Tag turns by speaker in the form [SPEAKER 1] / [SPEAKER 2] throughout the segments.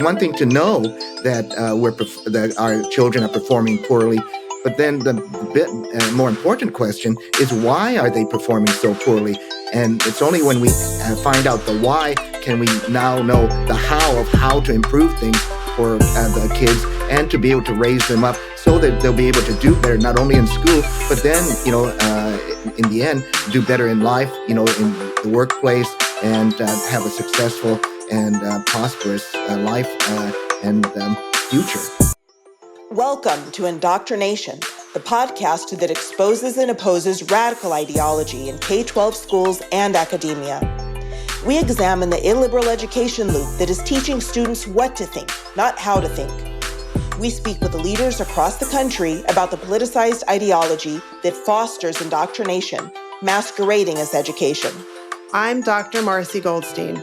[SPEAKER 1] One thing to know that that our children are performing poorly, but then the bit more important question is why are they performing so poorly? And it's only when we find out the why can we now know the how to improve things for the kids and to be able to raise them up so that they'll be able to do better not only in school but then in the end do better in life, in the workplace, and have a successful and prosperous life and future.
[SPEAKER 2] Welcome to Indoctrination, the podcast that exposes and opposes radical ideology in K-12 schools and academia. We examine the illiberal education loop that is teaching students what to think, not how to think. We speak with leaders across the country about the politicized ideology that fosters indoctrination, masquerading as education.
[SPEAKER 3] I'm Dr. Marcy Goldstein.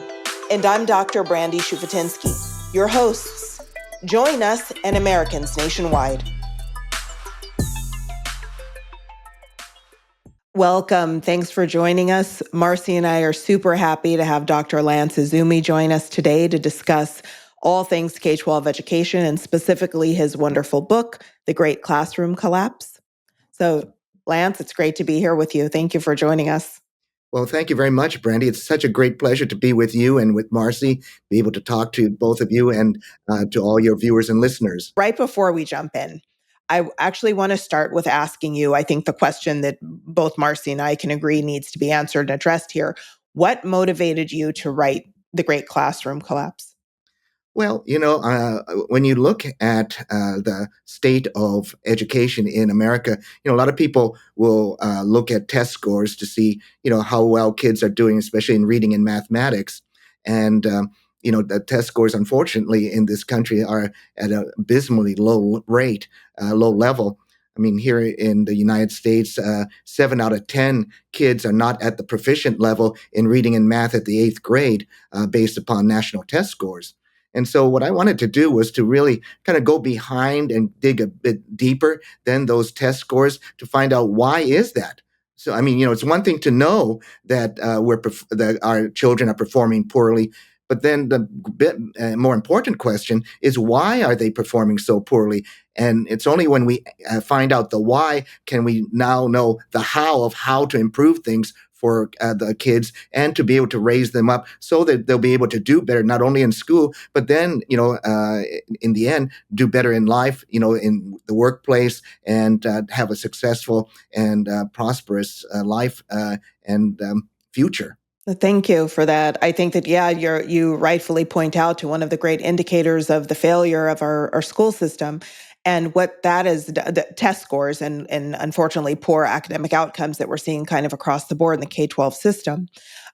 [SPEAKER 2] And I'm Dr. Brandy Shufutinsky, your hosts. Join us and Americans nationwide. Welcome. Thanks for joining us. Marcy and I are super happy to have Dr. Lance Izumi join us today to discuss all things K-12 education and specifically his wonderful book, The Great Classroom Collapse. So, Lance, it's great to be here with you. Thank you for joining us.
[SPEAKER 1] Well, thank you very much, Brandy. It's such a great pleasure to be with you and with Marcy, be able to talk to both of you and to all your viewers and listeners.
[SPEAKER 2] Right before we jump in, I actually want to start with asking you, I think the question that both Marcy and I can agree needs to be answered and addressed here. What motivated you to write The Great Classroom Collapse?
[SPEAKER 1] Well, when you look at the state of education in America, a lot of people will look at test scores to see, how well kids are doing, especially in reading and mathematics. And, the test scores, unfortunately, in this country are at an abysmally low rate, low level. I mean, here in the United States, 7 out of 10 kids are not at the proficient level in reading and math at the 8th grade based upon national test scores. And so what I wanted to do was to really kind of go behind and dig a bit deeper than those test scores to find out why is that? So, I mean, it's one thing to know that that our children are performing poorly, but then the bit more important question is why are they performing so poorly? And it's only when we find out the why can we now know the how to improve things for the kids and to be able to raise them up so that they'll be able to do better not only in school but then in the end do better in life, in the workplace, and have a successful and prosperous life and future.
[SPEAKER 2] Thank you for that. I think that, you rightfully point out to one of the great indicators of the failure of our school system. And what that is, the test scores and unfortunately poor academic outcomes that we're seeing kind of across the board in the K-12 system.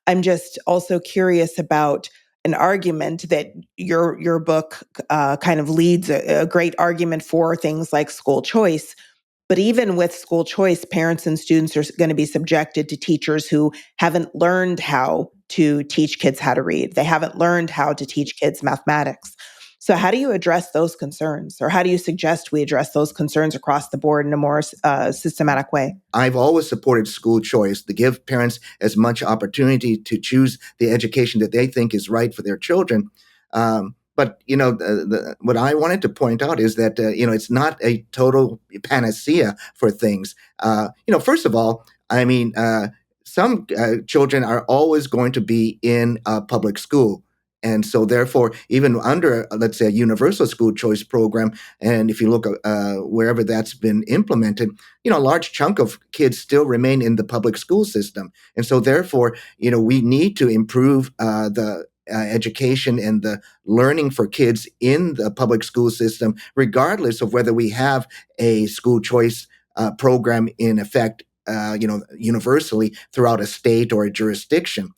[SPEAKER 2] I'm just also curious about an argument that your book kind of leads a great argument for things like school choice. But even with school choice, parents and students are going to be subjected to teachers who haven't learned how to teach kids how to read. They haven't learned how to teach kids mathematics. So how do you address those concerns? Or how do you suggest we address those concerns across the board in a more systematic way?
[SPEAKER 1] I've always supported school choice to give parents as much opportunity to choose the education that they think is right for their children. But what I wanted to point out is that it's not a total panacea for things. First of all, I mean, some children are always going to be in a public school. And so therefore, even under, let's say, a universal school choice program, and if you look wherever that's been implemented, a large chunk of kids still remain in the public school system. And so therefore, we need to improve the education and the learning for kids in the public school system, regardless of whether we have a school choice program in effect, universally throughout a state or a jurisdiction.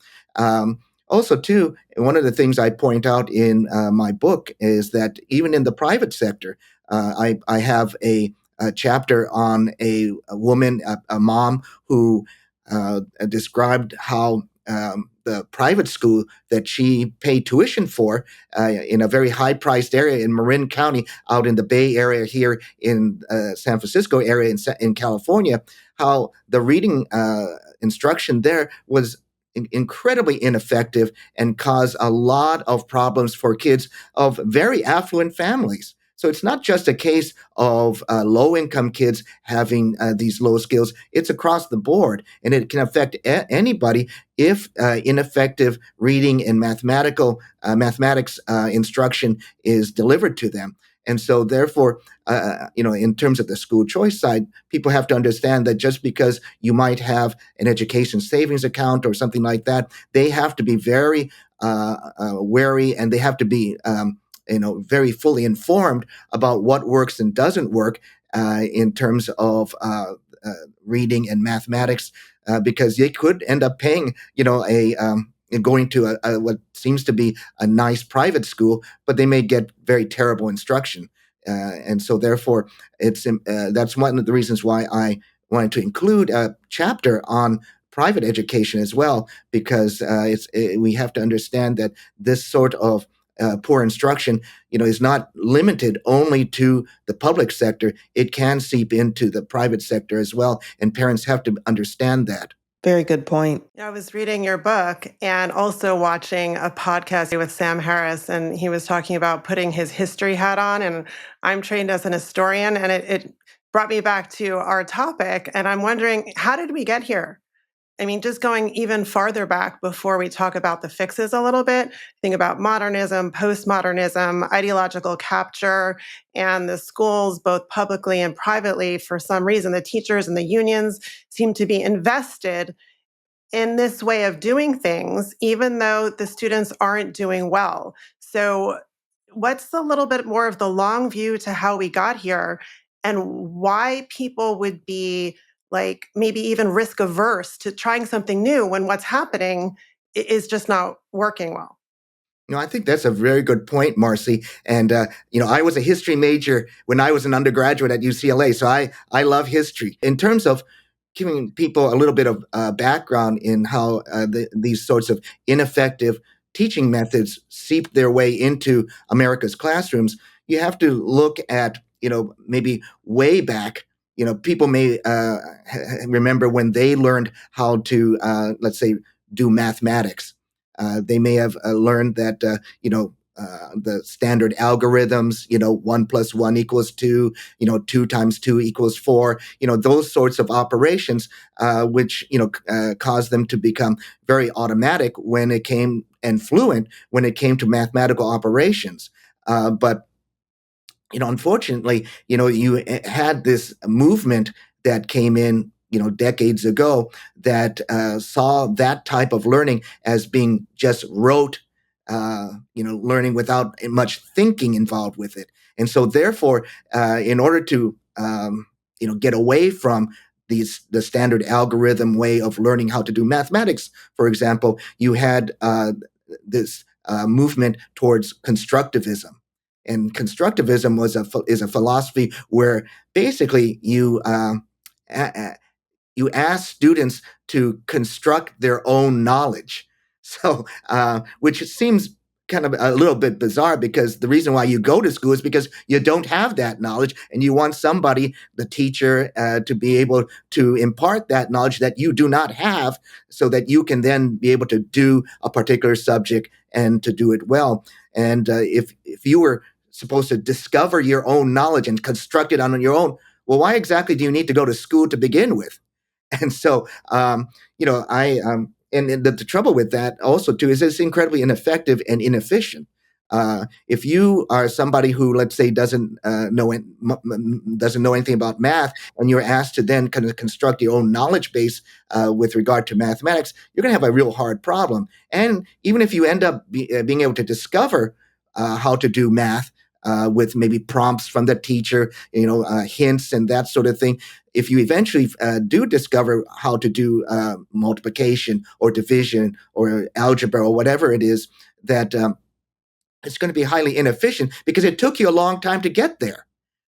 [SPEAKER 1] Also, too, one of the things I point out in my book is that even in the private sector, I have a chapter on a woman, a mom who described how the private school that she paid tuition for in a very high-priced area in Marin County, out in the Bay Area here in San Francisco area in California, how the reading instruction there was incredibly ineffective and cause a lot of problems for kids of very affluent families. So it's not just a case of low-income kids having these low skills. It's across the board, and it can affect anybody if ineffective reading and mathematics instruction is delivered to them. And so, therefore, in terms of the school choice side, people have to understand that just because you might have an education savings account or something like that, they have to be very wary, and they have to be very fully informed about what works and doesn't work in terms of reading and mathematics, because they could end up paying going to what seems to be a nice private school, but they may get very terrible instruction. And so, therefore, that's one of the reasons why I wanted to include a chapter on private education as well, because we have to understand that this sort of poor instruction, is not limited only to the public sector. It can seep into the private sector as well, and parents have to understand that.
[SPEAKER 2] Very good point.
[SPEAKER 3] I was reading your book and also watching a podcast with Sam Harris, and he was talking about putting his history hat on. And I'm trained as an historian, and it brought me back to our topic. And I'm wondering, how did we get here? I mean, just going even farther back before we talk about the fixes a little bit, think about modernism, postmodernism, ideological capture, and the schools, both publicly and privately, for some reason, the teachers and the unions seem to be invested in this way of doing things, even though the students aren't doing well. So, what's a little bit more of the long view to how we got here and why people would be like maybe even risk averse to trying something new when what's happening is just not working well?
[SPEAKER 1] I think that's a very good point, Marcy. And, I was a history major when I was an undergraduate at UCLA, so I love history. In terms of giving people a little bit of background in how these sorts of ineffective teaching methods seep their way into America's classrooms, you have to look at, maybe way back. People may remember when they learned how to, let's say, do mathematics. They may have learned that, the standard algorithms, 1 + 1 = 2, 2 × 2 = 4, those sorts of operations, which, caused them to become very automatic when it came and fluent when it came to mathematical operations. But unfortunately, you had this movement that came in, decades ago that saw that type of learning as being just rote, learning without much thinking involved with it. And so, therefore, in order to, get away from the standard algorithm way of learning how to do mathematics, for example, you had this movement towards constructivism. And constructivism is a philosophy where basically you ask students to construct their own knowledge. So, which seems kind of a little bit bizarre, because the reason why you go to school is because you don't have that knowledge, and you want somebody, the teacher, to be able to impart that knowledge that you do not have, so that you can then be able to do a particular subject and to do it well. And if you were supposed to discover your own knowledge and construct it on your own, well, why exactly do you need to go to school to begin with? And so, and the trouble with that also too is it's incredibly ineffective and inefficient. If you are somebody who, let's say, doesn't know anything about math, and you're asked to then kind of construct your own knowledge base with regard to mathematics, you're going to have a real hard problem. And even if you end up being able to discover how to do math, with maybe prompts from the teacher, hints and that sort of thing. If you eventually do discover how to do multiplication or division or algebra or whatever it is, that it's going to be highly inefficient because it took you a long time to get there,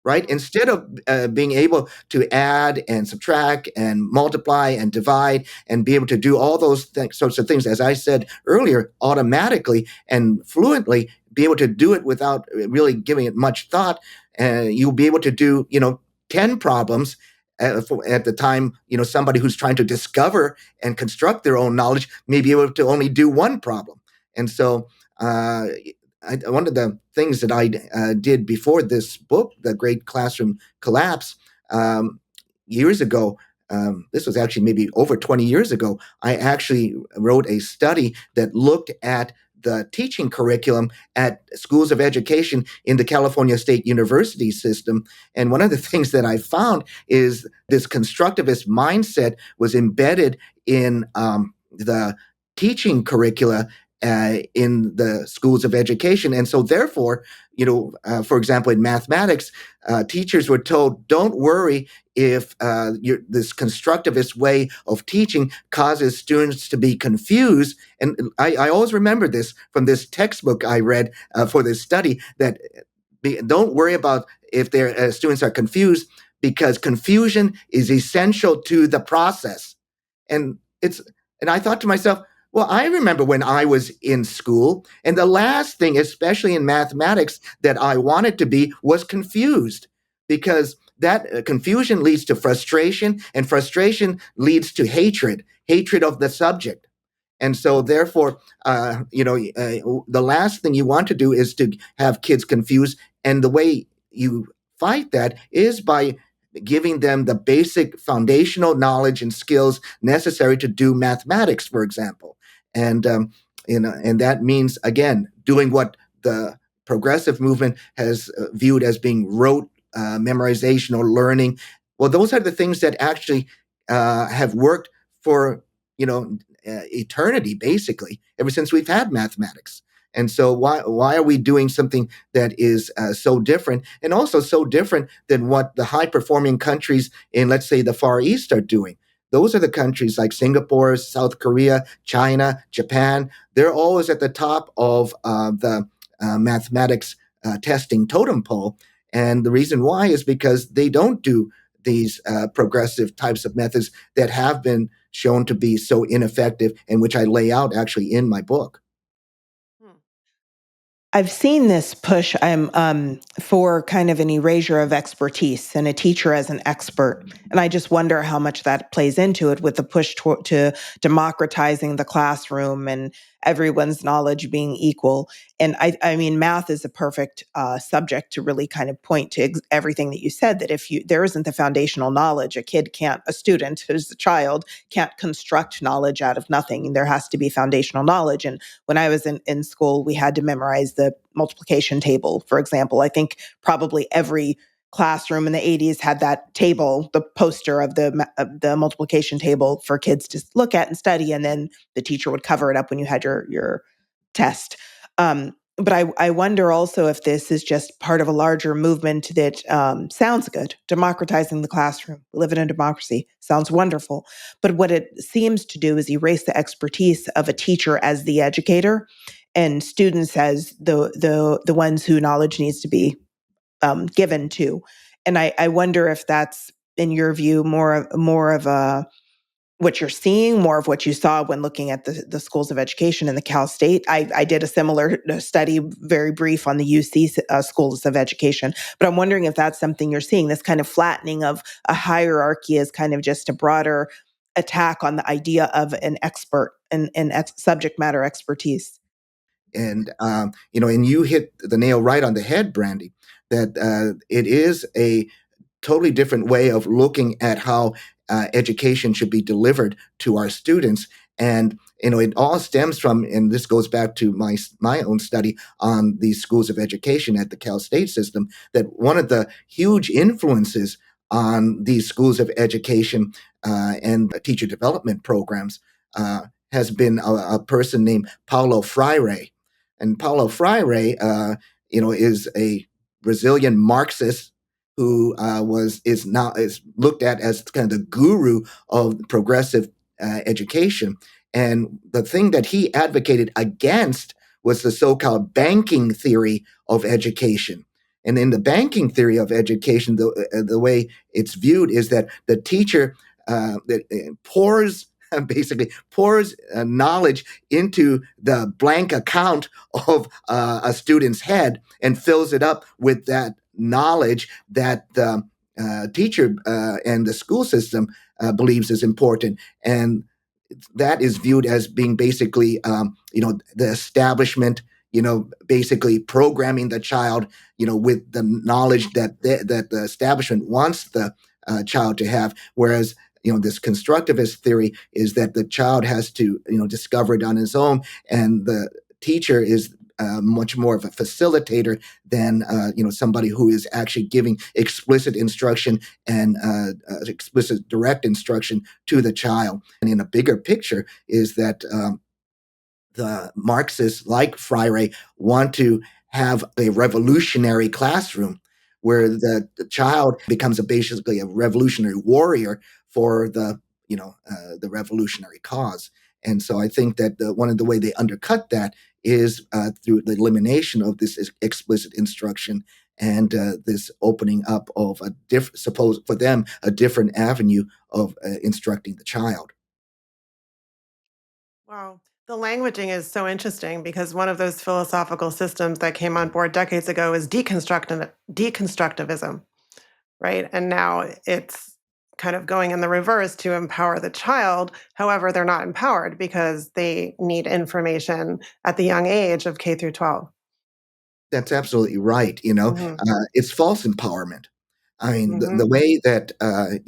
[SPEAKER 1] right? Instead of being able to add and subtract and multiply and divide and be able to do all those sorts of things, as I said earlier, automatically and fluently, be able to do it without really giving it much thought, you'll be able to do, 10 problems at the time, somebody who's trying to discover and construct their own knowledge may be able to only do one problem. And so one of the things that I did before this book, The Great Classroom Collapse, years ago, this was actually maybe over 20 years ago, I actually wrote a study that looked at the teaching curriculum at schools of education in the California State University system. And one of the things that I found is this constructivist mindset was embedded in the teaching curricula in the schools of education. And so therefore, for example, in mathematics, teachers were told, don't worry if this constructivist way of teaching causes students to be confused. And I always remember this from this textbook I read for this study, that don't worry about if their students are confused, because confusion is essential to the process. And I thought to myself, well, I remember when I was in school, and the last thing, especially in mathematics, that I wanted to be was confused, because that confusion leads to frustration, and frustration leads to hatred of the subject. And so, therefore, the last thing you want to do is to have kids confused. And the way you fight that is by giving them the basic foundational knowledge and skills necessary to do mathematics, for example. And and that means, again, doing what the progressive movement has viewed as being rote memorization or learning. Well, those are the things that actually have worked for eternity, basically, ever since we've had mathematics. And so why are we doing something that is so different, and also so different than what the high performing countries in, let's say, the Far East are doing? Those are the countries like Singapore, South Korea, China, Japan. They're always at the top of the mathematics testing totem pole. And the reason why is because they don't do these progressive types of methods that have been shown to be so ineffective, and which I lay out actually in my book.
[SPEAKER 2] I've seen this push for kind of an erasure of expertise and a teacher as an expert. And I just wonder how much that plays into it with the push to democratizing the classroom and everyone's knowledge being equal. And I mean, math is a perfect subject to really kind of point to everything that you said, that if there isn't the foundational knowledge, a student who's a child can't construct knowledge out of nothing. There has to be foundational knowledge. And when I was in school, we had to memorize the multiplication table, for example. I think probably every classroom in the 80s had that table, the poster of the multiplication table for kids to look at and study, and then the teacher would cover it up when you had your test. But I wonder also if this is just part of a larger movement that sounds good, democratizing the classroom. We live in a democracy. Sounds wonderful. But what it seems to do is erase the expertise of a teacher as the educator, and students as the ones who knowledge needs to be given to. And I wonder if that's, in your view, more of a what you're seeing, more of what you saw when looking at the schools of education in the Cal State. I did a similar study, very brief, on the UC schools of education, but I'm wondering if that's something you're seeing, this kind of flattening of a hierarchy as kind of just a broader attack on the idea of an expert and subject matter expertise.
[SPEAKER 1] And and you hit the nail right on the head, Brandy, that it is a totally different way of looking at how education should be delivered to our students. And it all stems from, and this goes back to my own study on these schools of education at the Cal State system, that one of the huge influences on these schools of education and teacher development programs has been a person named Paulo Freire. And Paulo Freire, is a Brazilian Marxist who is looked at as kind of the guru of progressive education. And the thing that he advocated against was the so-called banking theory of education. And in the banking theory of education, the way it's viewed is that the teacher pours basically pours knowledge into the blank account of a student's head and fills it up with that knowledge that the teacher and the school system believes is important. And that is viewed as being basically, the establishment, basically programming the child, with the knowledge that the establishment wants the child to have. Whereas, this constructivist theory is that the child has to, discover it on his own, and the teacher is much more of a facilitator than somebody who is actually giving explicit instruction and explicit direct instruction to the child. And in a bigger picture is that the Marxists, like Freire, want to have a revolutionary classroom where the child becomes basically a revolutionary warrior for the revolutionary cause. And so I think that one of the way they undercut that is through the elimination of this explicit instruction and this opening up of suppose for them, a different avenue of instructing the child.
[SPEAKER 3] Wow. The languaging is so interesting because one of those philosophical systems that came on board decades ago is deconstructivism, right? And now it's kind of going in the reverse to empower the child. However, they're not empowered because they need information at the young age of K through 12.
[SPEAKER 1] That's absolutely right.
[SPEAKER 3] Hmm.
[SPEAKER 1] It's false empowerment. I mean, the
[SPEAKER 3] Hmm.
[SPEAKER 1] way that a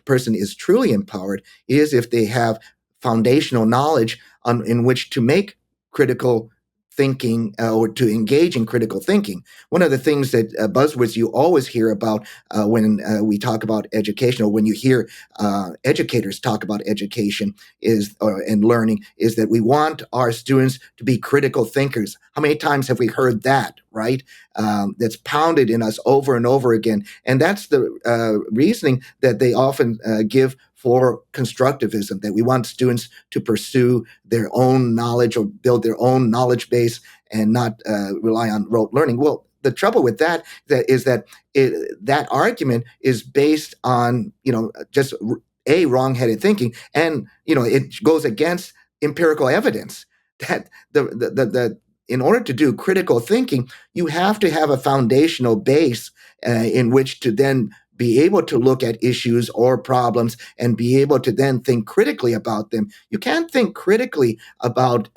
[SPEAKER 1] person is truly empowered is if they have foundational knowledge in which to make critical thinking or to engage in critical thinking. One of the things that buzzwords you always hear about when we talk about education, or when you hear educators talk about education and learning, is that we want our students to be critical thinkers. How many times have we heard that, right? That's pounded in us over and over again. And that's the reasoning that they often give for constructivism, that we want students to pursue their own knowledge or build their own knowledge base and not rely on rote learning. Well, the trouble with that is that that argument is based on, just wrong-headed thinking, and it goes against empirical evidence that the in order to do critical thinking, you have to have a foundational base in which to then be able to look at issues or problems and be able to then think critically about them. You can't think critically about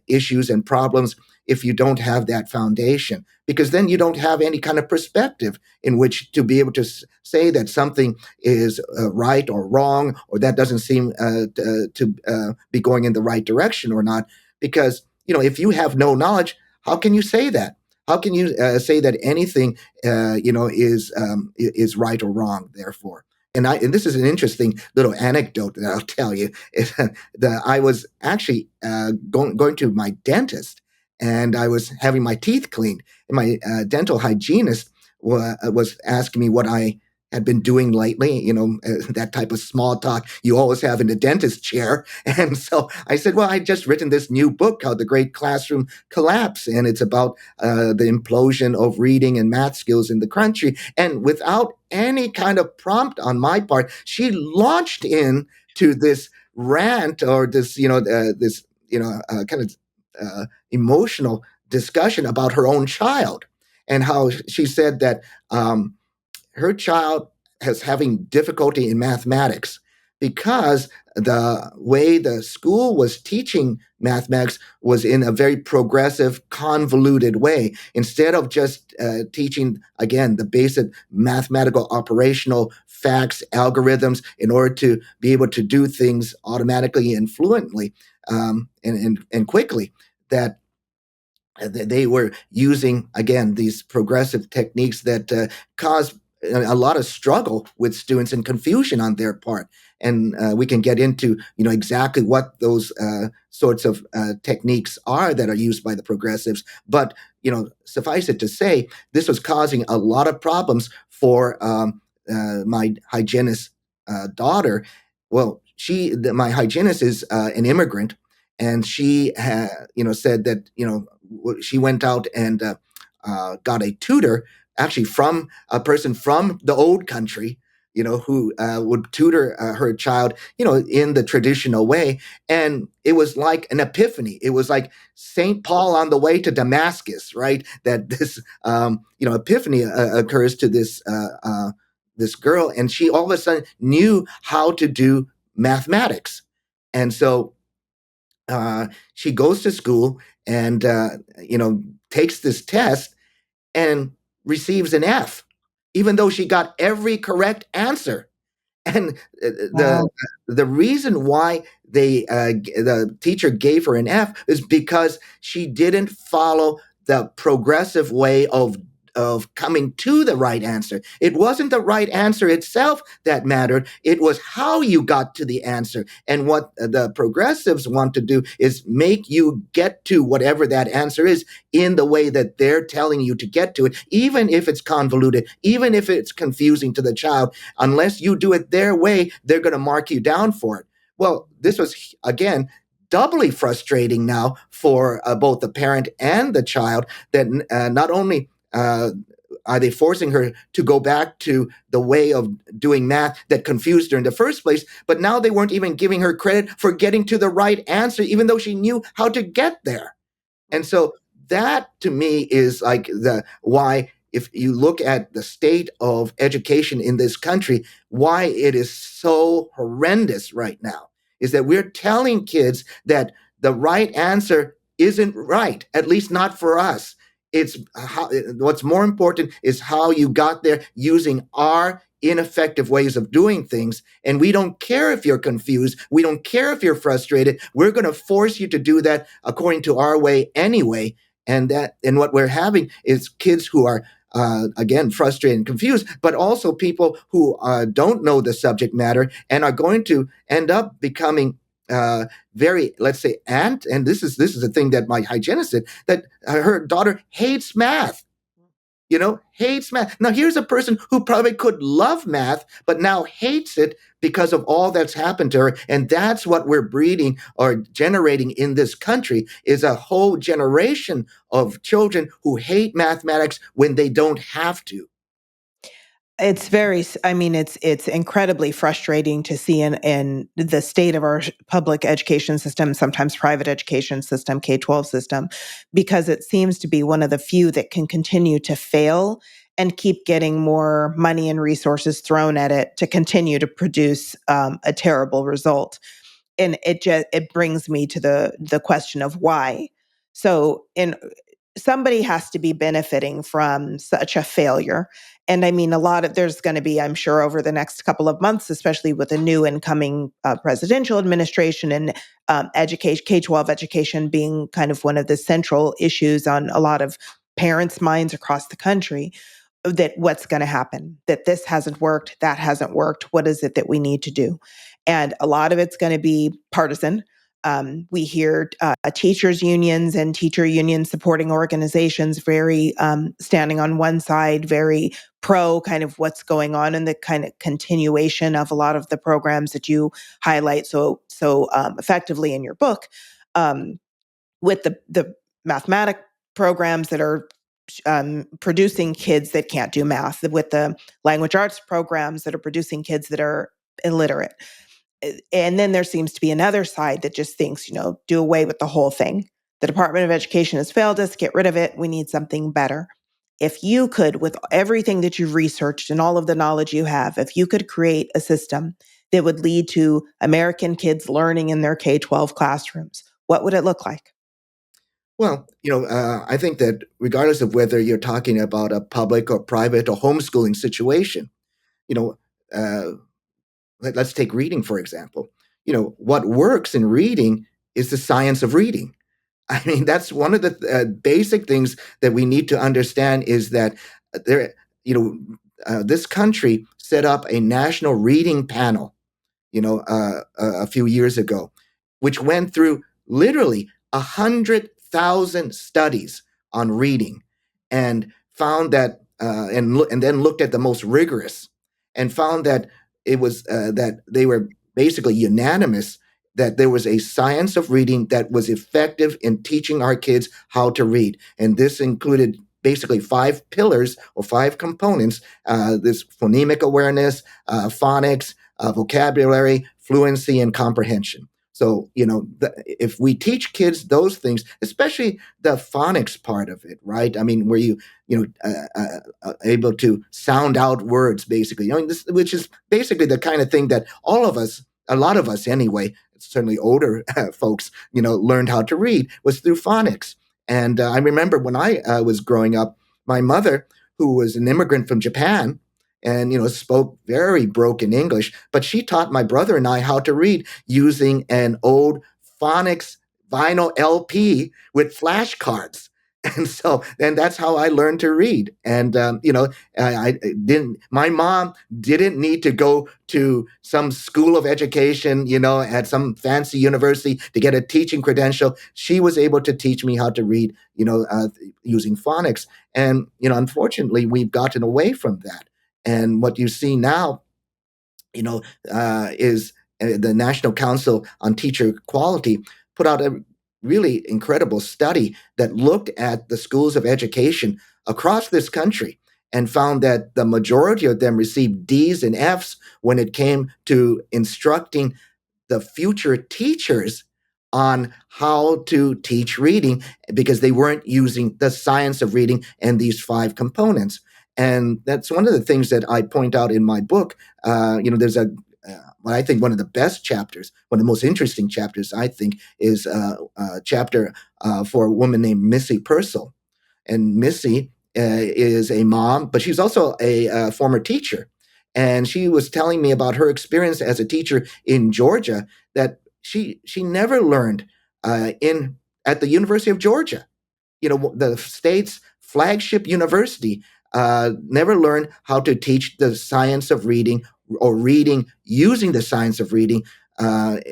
[SPEAKER 1] issues and problems if you don't have that foundation, because then you don't have any kind of perspective in which to be able to say that something is right or wrong, or that doesn't seem to be going in the right direction or not. Because if you have no knowledge, how can you say that? How can you say that anything is right or wrong? Therefore, and this is an interesting little anecdote that I'll tell you. I was actually going to my dentist, and I was having my teeth cleaned, and my dental hygienist was asking me what I had been doing lately, that type of small talk you always have in the dentist chair. And so I said, well, I just written this new book called The Great Classroom Collapse, and it's about the implosion of reading and math skills in the country. And without any kind of prompt on my part, she launched in to this rant, or this, kind of emotional discussion about her own child, and how she said that her child is having difficulty in mathematics because the way the school was teaching mathematics was in a very progressive, convoluted way. Instead of just teaching, again, the basic mathematical operational facts, algorithms, in order to be able to do things automatically and fluently, and quickly, that they were using, again, these progressive techniques that cause a lot of struggle with students and confusion on their part. And we can get into exactly what those sorts of techniques are that are used by the progressives. But suffice it to say, this was causing a lot of problems for my hygienist daughter. Well, my hygienist is an immigrant, and she said that she went out and got a tutor, actually from a person from the old country, who would tutor her child, in the traditional way. And it was like an epiphany. It was like St. Paul on the way to Damascus, right? That this, epiphany occurs to this this girl, and she all of a sudden knew how to do mathematics. And so she goes to school and takes this test and receives an F, even though she got every correct answer. And the
[SPEAKER 2] Wow.
[SPEAKER 1] the reason why the teacher gave her an F is because she didn't follow the progressive way of coming to the right answer. It wasn't the right answer itself that mattered. It was how you got to the answer. And what the progressives want to do is make you get to whatever that answer is in the way that they're telling you to get to it, even if it's convoluted, even if it's confusing to the child. Unless you do it their way, they're going to mark you down for it. Well, this was, again, doubly frustrating now for both the parent and the child, that not only are they forcing her to go back to the way of doing math that confused her in the first place, but now they weren't even giving her credit for getting to the right answer, even though she knew how to get there. And so that to me is like the why, if you look at the state of education in this country, why it is so horrendous right now is that we're telling kids that the right answer isn't right, at least not for us. It's what's more important is how you got there using our ineffective ways of doing things. And we don't care if you're confused. We don't care if you're frustrated. We're going to force you to do that according to our way anyway. And what we're having is kids who are again frustrated and confused, but also people who don't know the subject matter and are going to end up becoming very, let's say, and this is the thing that my hygienist said, that her daughter hates math. Hates math. Now, here's a person who probably could love math, but now hates it because of all that's happened to her. And that's what we're breeding or generating in this country, is a whole generation of children who hate mathematics when they don't have to.
[SPEAKER 2] It's I mean, it's incredibly frustrating to see in the state of our public education system, sometimes private education system, K-12 system, because it seems to be one of the few that can continue to fail and keep getting more money and resources thrown at it to continue to produce a terrible result. And it brings me to the question of why. So in somebody has to be benefiting from such a failure. And I mean, there's going to be, I'm sure, over the next couple of months, especially with a new incoming presidential administration and education, K-12 education being kind of one of the central issues on a lot of parents' minds across the country, that what's going to happen, that this hasn't worked, that hasn't worked. What is it that we need to do? And a lot of it's going to be partisan. We hear teachers unions and teacher union supporting organizations very standing on one side, very pro kind of what's going on and the kind of continuation of a lot of the programs that you highlight so effectively in your book, with the mathematic programs that are producing kids that can't do math, with the language arts programs that are producing kids that are illiterate. And then there seems to be another side that just thinks, do away with the whole thing. The Department of Education has failed us, get rid of it. We need something better. If you could, with everything that you've researched and all of the knowledge you have, if you could create a system that would lead to American kids learning in their K-12 classrooms, what would it look like?
[SPEAKER 1] Well, I think that regardless of whether you're talking about a public or private or homeschooling situation, you know, let's take reading, for example. What works in reading is the science of reading. I mean, that's one of the basic things that we need to understand, is that there, this country set up a national reading panel, a few years ago, which went through literally 100,000 studies on reading, and found that, and then looked at the most rigorous, and found that it was that they were basically unanimous that there was a science of reading that was effective in teaching our kids how to read, and this included basically 5 pillars or 5 components: this phonemic awareness, phonics, vocabulary, fluency, and comprehension. So, if we teach kids those things, especially the phonics part of it, right? I mean, where able to sound out words, basically, which is basically the kind of thing that all of us, a lot of us anyway, certainly older folks, learned how to read was through phonics. And I remember when I was growing up, my mother, who was an immigrant from Japan, and spoke very broken English, but she taught my brother and I how to read using an old phonics vinyl LP with flashcards. And that's how I learned to read. And I didn't. My mom didn't need to go to some school of education, at some fancy university to get a teaching credential. She was able to teach me how to read, using phonics. And unfortunately, we've gotten away from that. And what you see now, is the National Council on Teacher Quality put out a really incredible study that looked at the schools of education across this country and found that the majority of them received D's and F's when it came to instructing the future teachers on how to teach reading because they weren't using the science of reading and these 5 components. And that's one of the things that I point out in my book. There's what I think one of the best chapters, one of the most interesting chapters, I think, is a chapter for a woman named Missy Purcell. And Missy is a mom, but she's also a former teacher. And she was telling me about her experience as a teacher in Georgia that she never learned in at the University of Georgia, the state's flagship university, never learned how to teach the science of reading or reading using the science of reading, and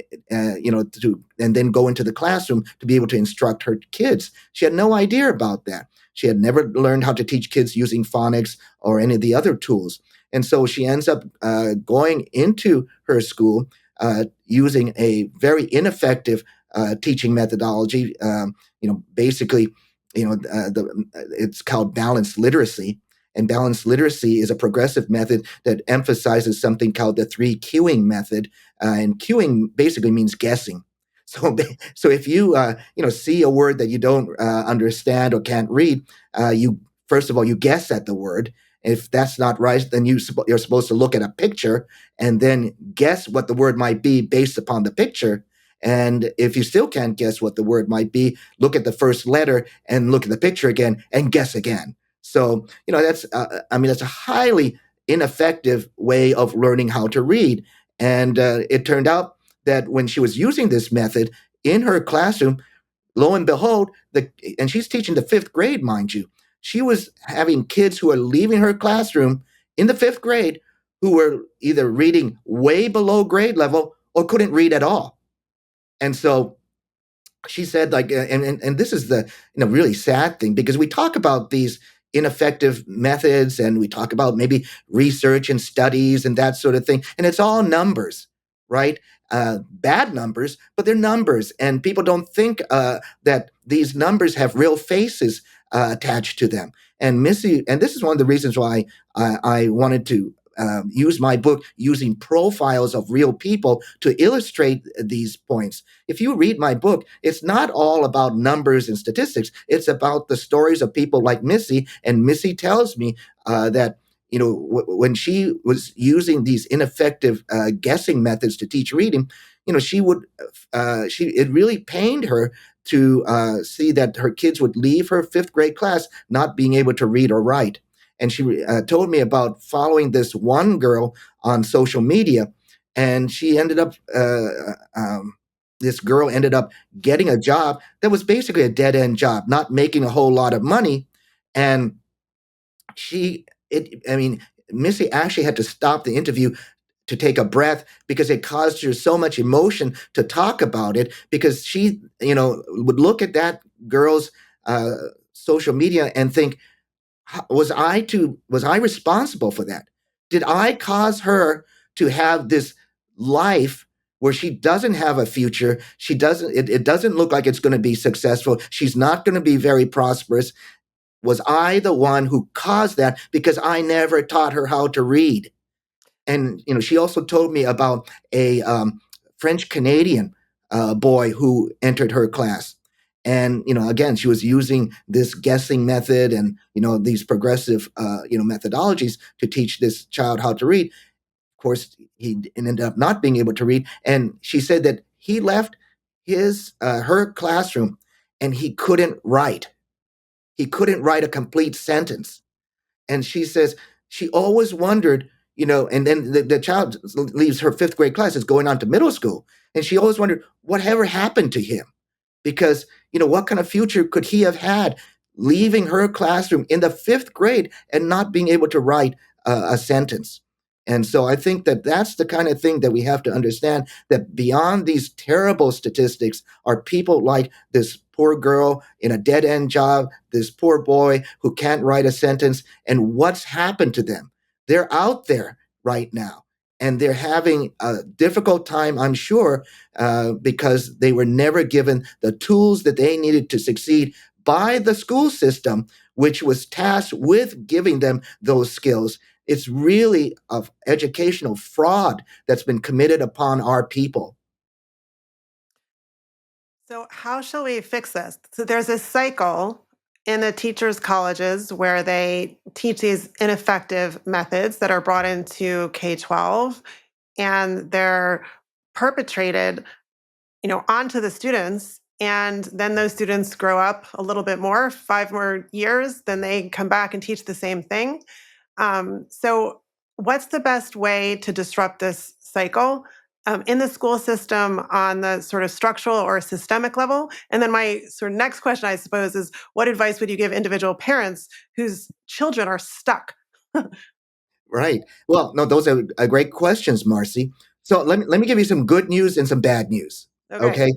[SPEAKER 1] then go into the classroom to be able to instruct her kids. She had no idea about that. She had never learned how to teach kids using phonics or any of the other tools. And so she ends up going into her school using a very ineffective teaching methodology. Basically, it's called balanced literacy. And balanced literacy is a progressive method that emphasizes something called the 3 cueing method. And cueing basically means guessing. So if you see a word that you don't understand or can't read, you first of all you guess at the word. If that's not right, then you're supposed to look at a picture and then guess what the word might be based upon the picture. And if you still can't guess what the word might be, look at the first letter and look at the picture again and guess again. So that's a highly ineffective way of learning how to read. And it turned out that when she was using this method in her classroom, lo and behold, and she's teaching the 5th grade, mind you, she was having kids who are leaving her classroom in the 5th grade who were either reading way below grade level or couldn't read at all. And so she said, and this is the really sad thing, because we talk about these ineffective methods and we talk about maybe research and studies and that sort of thing, and it's all numbers, right? Bad numbers, but they're numbers, and people don't think that these numbers have real faces attached to them. And Missy, and this is one of the reasons why I wanted to use my book using profiles of real people to illustrate these points. If you read my book, it's not all about numbers and statistics. It's about the stories of people like Missy. And Missy tells me that when she was using these ineffective guessing methods to teach reading, it really pained her to see that her kids would leave her 5th grade class not being able to read or write. And she told me about following this one girl on social media, and she ended up. This girl ended up getting a job that was basically a dead end job, not making a whole lot of money, and Missy actually had to stop the interview to take a breath because it caused her so much emotion to talk about it, because she, would look at that girl's social media and think, was I responsible for that? Did I cause her to have this life where she doesn't have a future? It doesn't look like it's going to be successful. She's not going to be very prosperous. Was I the one who caused that because I never taught her how to read? And she also told me about a French Canadian boy who entered her class. And, again, she was using this guessing method and, these progressive, methodologies to teach this child how to read. Of course, he ended up not being able to read. And she said that he left her classroom and he couldn't write. He couldn't write a complete sentence. And she says she always wondered, and then the child leaves her fifth grade class, is going on to middle school. And she always wondered whatever happened to him, because, what kind of future could he have had leaving her classroom in the fifth grade and not being able to write a sentence? And so I think that that's the kind of thing that we have to understand, that beyond these terrible statistics are people like this poor girl in a dead end job, this poor boy who can't write a sentence, and what's happened to them. They're out there right now, and they're having a difficult time, I'm sure, because they were never given the tools that they needed to succeed by the school system, which was tasked with giving them those skills. It's really an educational fraud that's been committed upon our people.
[SPEAKER 3] So, how shall we fix this? So, there's a cycle in the teachers' colleges where they teach these ineffective methods that are brought into K 12, and they're perpetrated, onto the students. And then those students grow up a little bit more, 5 more years, then they come back and teach the same thing. So, what's the best way to disrupt this cycle in the school system on the sort of structural or systemic level? And then my sort of next question, I suppose, is what advice would you give individual parents whose children are stuck?
[SPEAKER 1] Right. Well, no, those are great questions, Marcy. So let me give you some good news and some bad news.
[SPEAKER 3] Okay.
[SPEAKER 1] Okay.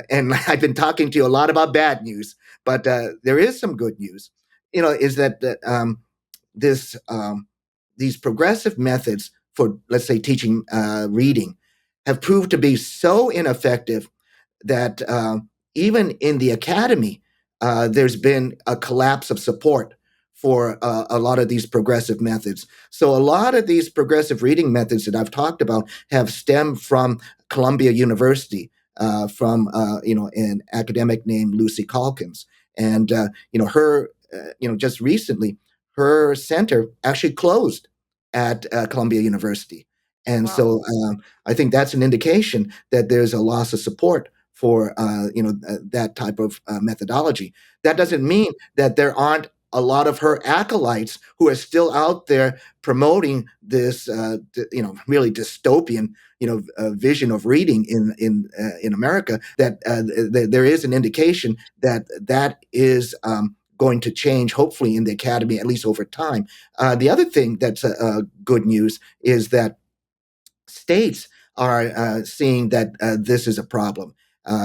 [SPEAKER 1] And I've been talking to you a lot about bad news, but there is some good news. Is that this these progressive methods for, let's say, teaching reading have proved to be so ineffective that even in the academy, there's been a collapse of support for a lot of these progressive methods. So a lot of these progressive reading methods that I've talked about have stemmed from Columbia University, from an academic named Lucy Calkins, and her, just recently, her center actually closed at Columbia University, and
[SPEAKER 3] Wow.
[SPEAKER 1] so I think that's an indication that there's a loss of support for that type of methodology. That doesn't mean that there aren't a lot of her acolytes who are still out there promoting this, really dystopian, vision of reading in America. That there is an indication that that is going to change, hopefully, in the academy, at least over time. The other thing that's good news is that states are seeing that this is a problem.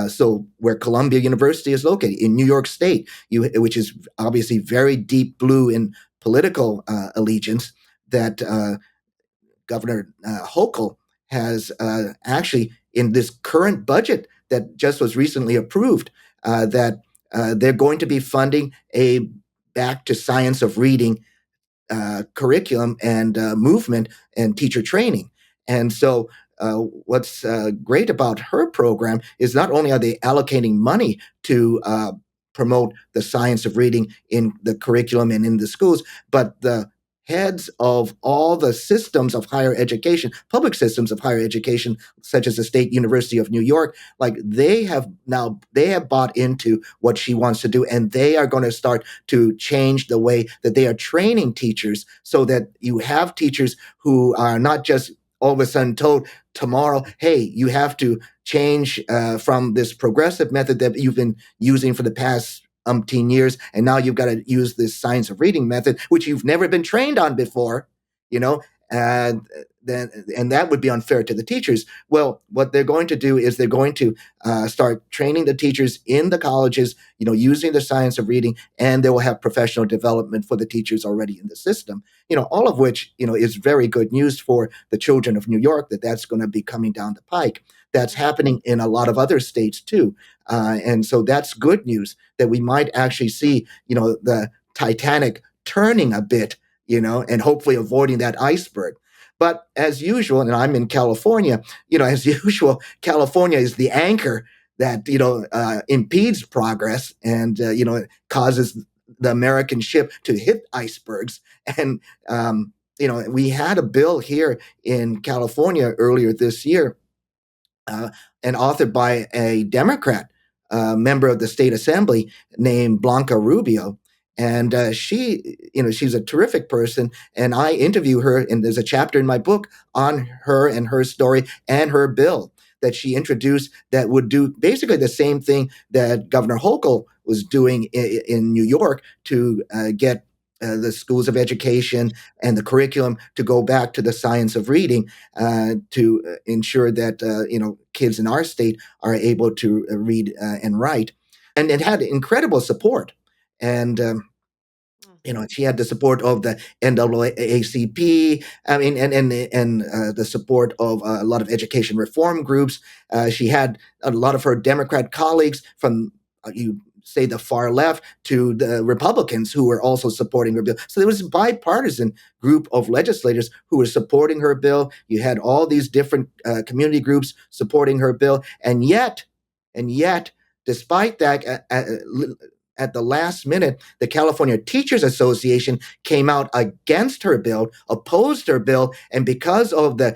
[SPEAKER 1] So, where Columbia University is located in New York State, which is obviously very deep blue in political allegiance, that Governor Hochul has actually, in this current budget that just was recently approved, that they're going to be funding a Back to Science of Reading curriculum and movement and teacher training. And so, what's great about her program is not only are they allocating money to promote the science of reading in the curriculum and in the schools, but the heads of all the systems of higher education, public systems of higher education, such as the State University of New York, like they have bought into what she wants to do, and they are going to start to change the way that they are training teachers, so that you have teachers who are not just all of a sudden told tomorrow, hey, you have to change from this progressive method that you've been using for the past umpteen years, and now you've got to use this science of reading method, which you've never been trained on before, and that would be unfair to the teachers. Well, what they're going to do is they're going to start training the teachers in the colleges, using the science of reading, and they will have professional development for the teachers already in the system. All of which is very good news for the children of New York, that's going to be coming down the pike. That's happening in a lot of other states too, and so that's good news that we might actually see, the Titanic turning a bit, and hopefully avoiding that iceberg. But as usual, and I'm in California, as usual, California is the anchor that impedes progress, and it causes the American ship to hit icebergs. And we had a bill here in California earlier this year, uh, and authored by a Democrat member of the state assembly named Blanca Rubio. And she's a terrific person. And I interview her, and there's a chapter in my book on her and her story and her bill that she introduced that would do basically the same thing that Governor Hochul was doing in New York to get the schools of education and the curriculum to go back to the science of reading, to ensure that kids in our state are able to read and write, and it had incredible support. And she had the support of the NAACP. I mean, and the support of a lot of education reform groups. She had a lot of her Democrat colleagues from you say the far left to the Republicans who were also supporting her bill. So there was a bipartisan group of legislators who were supporting her bill. You had all these different community groups supporting her bill, and yet, despite that, at the last minute, the California Teachers Association came out against her bill, opposed her bill, and because of the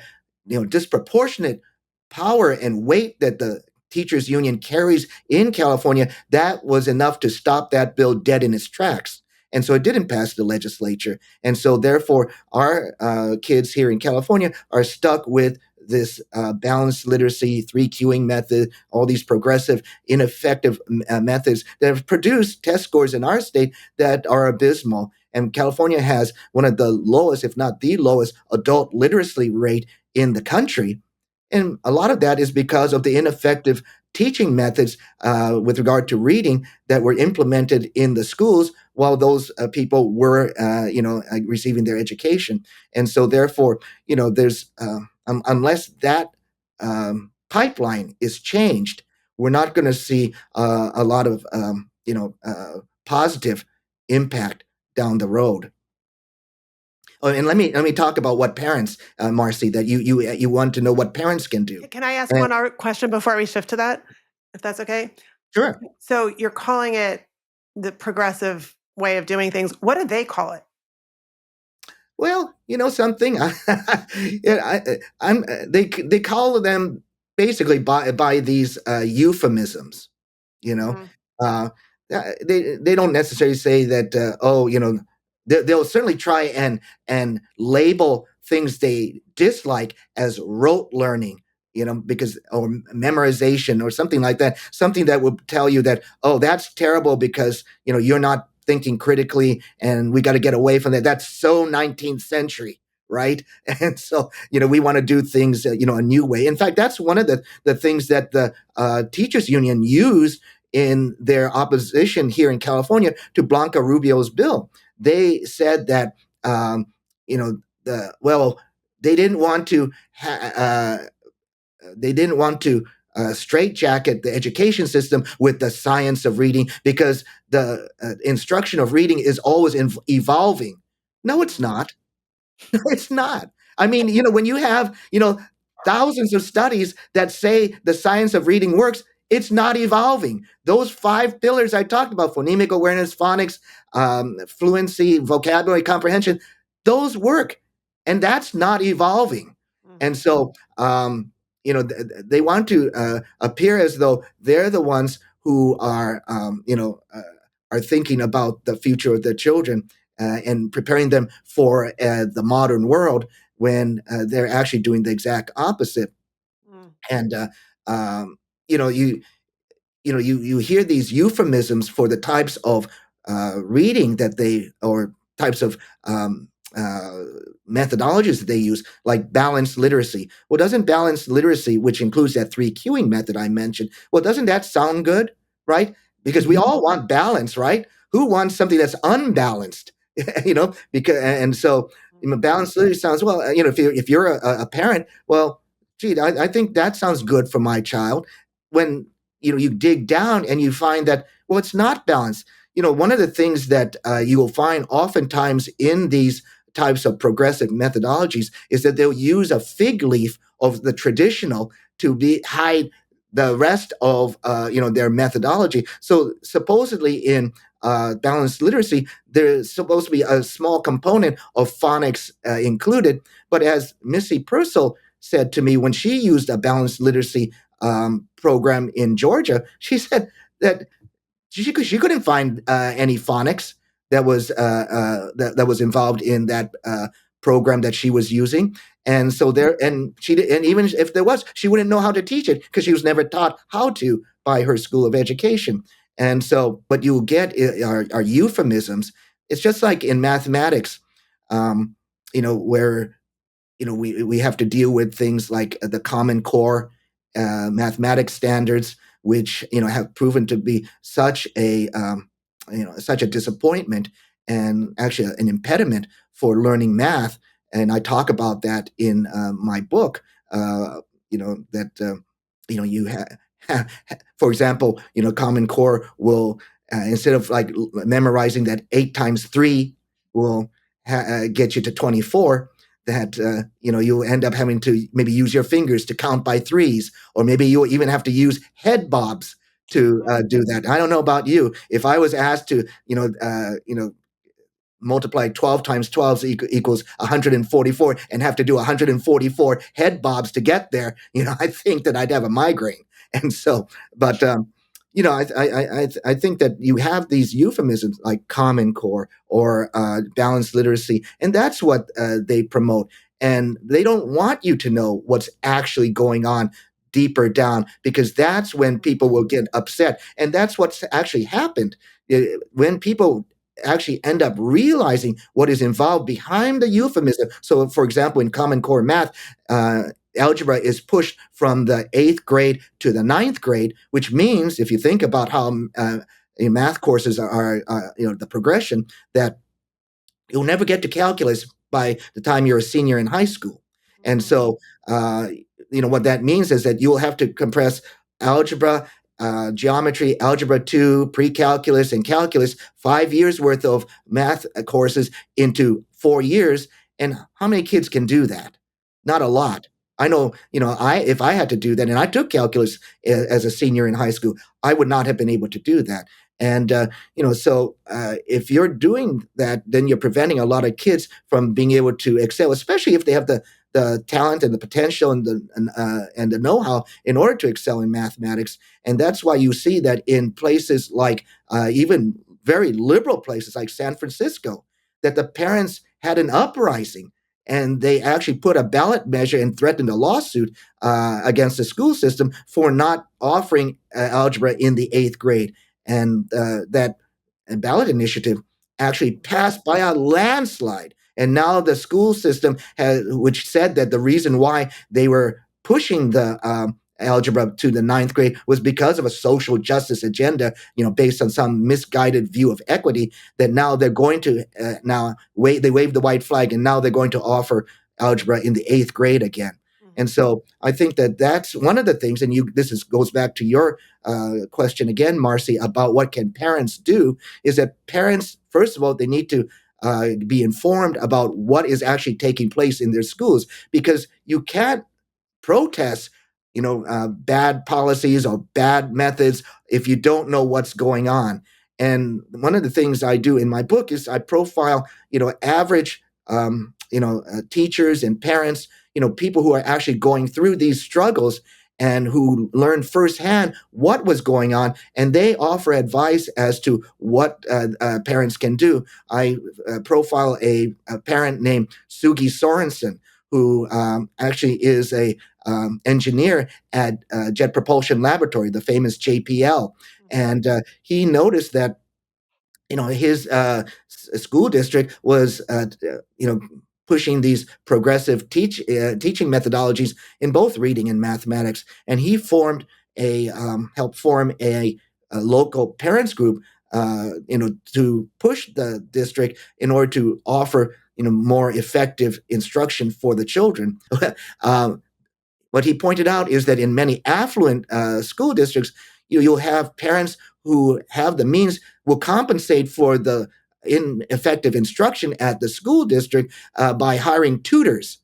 [SPEAKER 1] disproportionate power and weight that the teachers union carries in California, that was enough to stop that bill dead in its tracks. And so it didn't pass the legislature. And so therefore, our kids here in California are stuck with this balanced literacy, 3Qing method, all these progressive, ineffective methods that have produced test scores in our state that are abysmal. And California has one of the lowest, if not the lowest, adult literacy rate in the country. And a lot of that is because of the ineffective teaching methods with regard to reading that were implemented in the schools while those people were, receiving their education. And so, therefore, there's unless that pipeline is changed, we're not going to see a lot of positive impact down the road. Oh, and let me talk about what parents, Marcy, that you want to know what parents can do.
[SPEAKER 3] Can I ask
[SPEAKER 1] And,
[SPEAKER 3] one other question before we shift to that, if that's okay?
[SPEAKER 1] sure.
[SPEAKER 3] So you're calling it the progressive way of doing things. What do they call it?
[SPEAKER 1] Well, something. They call them basically by these euphemisms. You know,
[SPEAKER 3] Mhm.
[SPEAKER 1] uh, they don't necessarily say that. They'll certainly try and label things they dislike as rote learning. Because or memorization or something like that, something that will tell you that, oh, that's terrible because you're not thinking critically, and we got to get away from that. That's so 19th century, right? And so we want to do things a new way. In fact, that's one of the things that the teachers union used in their opposition here in California to Blanca Rubio's bill. They said that they didn't want to straitjacket the education system with the science of reading because the instruction of reading is always evolving. No, it's not. No, it's not. I mean, when you have, thousands of studies that say the science of reading works, it's not evolving. Those 5 pillars I talked about, phonemic awareness, phonics, fluency, vocabulary comprehension, those work. And that's not evolving. And
[SPEAKER 3] Mhm.
[SPEAKER 1] so, they want to appear as though they're the ones who are thinking about the future of their children and preparing them for the modern world when they're actually doing the exact opposite.
[SPEAKER 3] Mm.
[SPEAKER 1] And um, you know, you hear these euphemisms for the types of reading that they or types of uh, methodologies that they use, like balanced literacy. Well, doesn't balanced literacy, which includes that 3Qing method I mentioned, well, doesn't that sound good, right? Because we all want balance, right? Who wants something that's unbalanced? Because and so balanced literacy sounds well. If you're a parent, well, gee, I think that sounds good for my child. When you dig down and you find that, well, it's not balanced. One of the things that you will find oftentimes in these types of progressive methodologies is that they'll use a fig leaf of the traditional to hide the rest of their methodology. So supposedly in balanced literacy, there's supposed to be a small component of phonics included. But as Missy Purcell said to me when she used a balanced literacy program in Georgia, she said that she couldn't find any phonics that was involved in that program that she was using, and so there and and even if there was, she wouldn't know how to teach it because she was never taught how to by her school of education. And so what you'll get are euphemisms. It's just like in mathematics, where we have to deal with things like the Common Core mathematics standards, which have proven to be such a disappointment and actually an impediment for learning math. And I talk about that in my book. That you have, for example, Common Core will instead of like memorizing that 8 times 3 will get you to 24, that you'll end up having to maybe use your fingers to count by threes, or maybe you'll even have to use head bobs to do that. I don't know about you. If I was asked to multiply 12 times 12 equals 144 and have to do 144 head bobs to get there, I think that I'd have a migraine. And so, but I think that you have these euphemisms like Common Core or balanced literacy, and that's what they promote. And they don't want you to know what's actually going on deeper down, because that's when people will get upset. And that's what's actually happened. When people actually end up realizing what is involved behind the euphemism. So, for example, in Common Core math, algebra is pushed from the 8th grade to the 9th grade, which means if you think about how math courses are the progression, that you'll never get to calculus by the time you're a senior in high school. And so, what that means is that you'll have to compress algebra, geometry, algebra 2, pre-calculus, and calculus, 5 years worth of math courses into 4 years. And how many kids can do that? Not a lot. I know, if I had to do that, and I took calculus as a senior in high school, I would not have been able to do that. And so if you're doing that, then you're preventing a lot of kids from being able to excel, especially if they have the talent and the potential and the know-how in order to excel in mathematics. And that's why you see that in places like even very liberal places like San Francisco, that the parents had an uprising, and they actually put a ballot measure and threatened a lawsuit against the school system for not offering algebra in the 8th grade. And that ballot initiative actually passed by a landslide. And now the school system which said that the reason why they were pushing the algebra to the 9th grade was because of a social justice agenda, based on some misguided view of equity, that now they're going to they waved the white flag, and now they're going to offer algebra in the 8th grade again. And so I think that that's one of the things, and goes back to your question again, Marcy, about what can parents do, is that parents, first of all, they need to be informed about what is actually taking place in their schools, because you can't protest, bad policies or bad methods if you don't know what's going on. And one of the things I do in my book is I profile, average, teachers and parents, people who are actually going through these struggles and who learned firsthand what was going on, and they offer advice as to what parents can do. I profile a parent named Sugi Sorensen, who actually is a engineer at Jet Propulsion Laboratory, the famous JPL. And he noticed that his school district was pushing these progressive teaching methodologies in both reading and mathematics, and he helped form a local parents group, to push the district in order to offer more effective instruction for the children. What he pointed out is that in many affluent school districts, you'll have parents who have the means will compensate for the ineffective instruction at the school district by hiring tutors.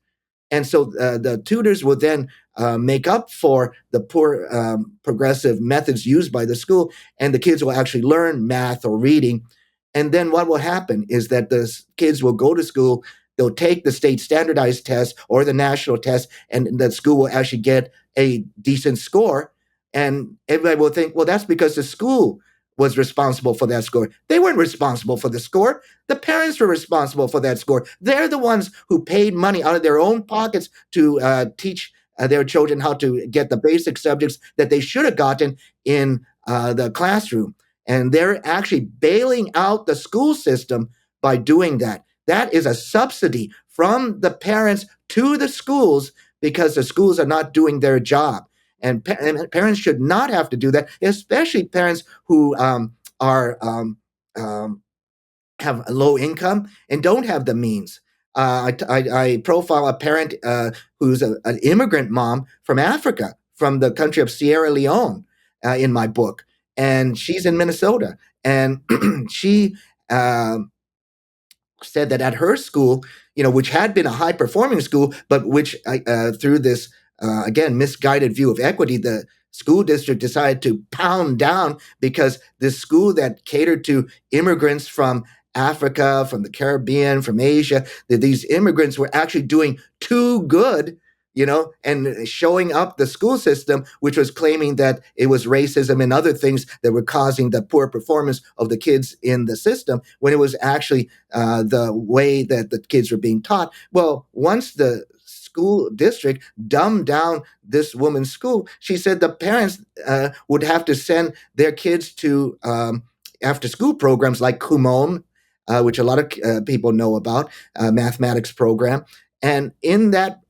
[SPEAKER 1] And so the tutors will then make up for the poor progressive methods used by the school, and the kids will actually learn math or reading. And then what will happen is that the kids will go to school, they'll take the state standardized test or the national test, and the school will actually get a decent score. And everybody will think, well, that's because the school was responsible for that score. They weren't responsible for the score. The parents were responsible for that score. They're the ones who paid money out of their own pockets to teach their children how to get the basic subjects that they should have gotten in the classroom. And they're actually bailing out the school system by doing that. That is a subsidy from the parents to the schools because the schools are not doing their job. And parents should not have to do that, especially parents who have a low income and don't have the means. I profile a parent who's an immigrant mom from Africa, from the country of Sierra Leone, in my book, and she's in Minnesota, and she said that at her school, which had been a high performing school, but which through this again misguided view of equity, the school district decided to pound down because this school that catered to immigrants from Africa, from the Caribbean, from Asia, that these immigrants were actually doing too good, and showing up the school system, which was claiming that it was racism and other things that were causing the poor performance of the kids in the system, when it was actually the way that the kids were being taught. Well, once the school district dumbed down this woman's school, she said the parents would have to send their kids to after school programs like Kumon, which a lot of people know about, mathematics program. And in that,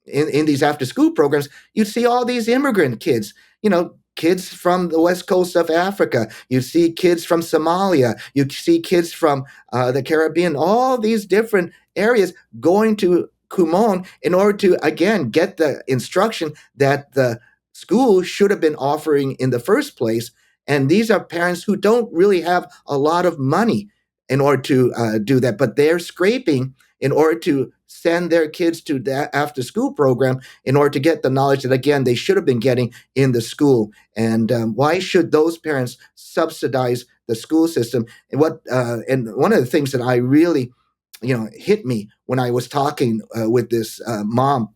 [SPEAKER 1] in these after school programs, you'd see all these immigrant kids, kids from the west coast of Africa. You see kids from Somalia. You see kids from the Caribbean, all these different areas going to Kumon in order to, again, get the instruction that the school should have been offering in the first place. And these are parents who don't really have a lot of money in order to do that, but they're scraping in order to send their kids to that after school program in order to get the knowledge that, again, they should have been getting in the school. And why should those parents subsidize the school system? And and one of the things that I really, hit me when I was talking with this mom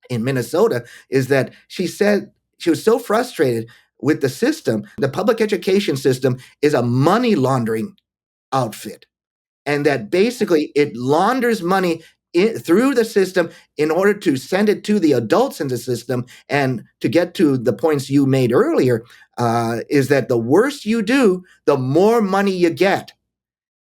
[SPEAKER 1] in Minnesota is that she said she was so frustrated with the system. The public education system is a money laundering outfit, and that basically it launders money through the system in order to send it to the adults in the system. And to get to the points you made earlier, is that the worse you do, the more money you get.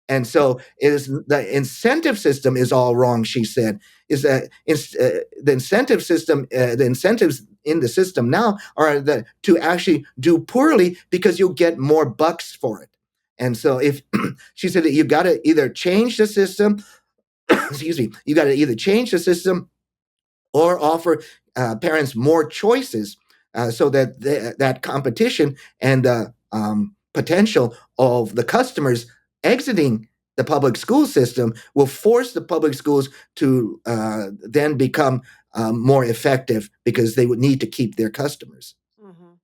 [SPEAKER 1] And so the incentive system is all wrong, she said. Is that the incentive system, the incentives in the system now are to actually do poorly because you'll get more bucks for it. And so if she said that you've got to either change the system, excuse me, you got to either change the system or offer parents more choices so that that competition and the potential of the customers exiting the public school system will force the public schools to then become more effective because they would need to keep their customers.
[SPEAKER 3] Mhm.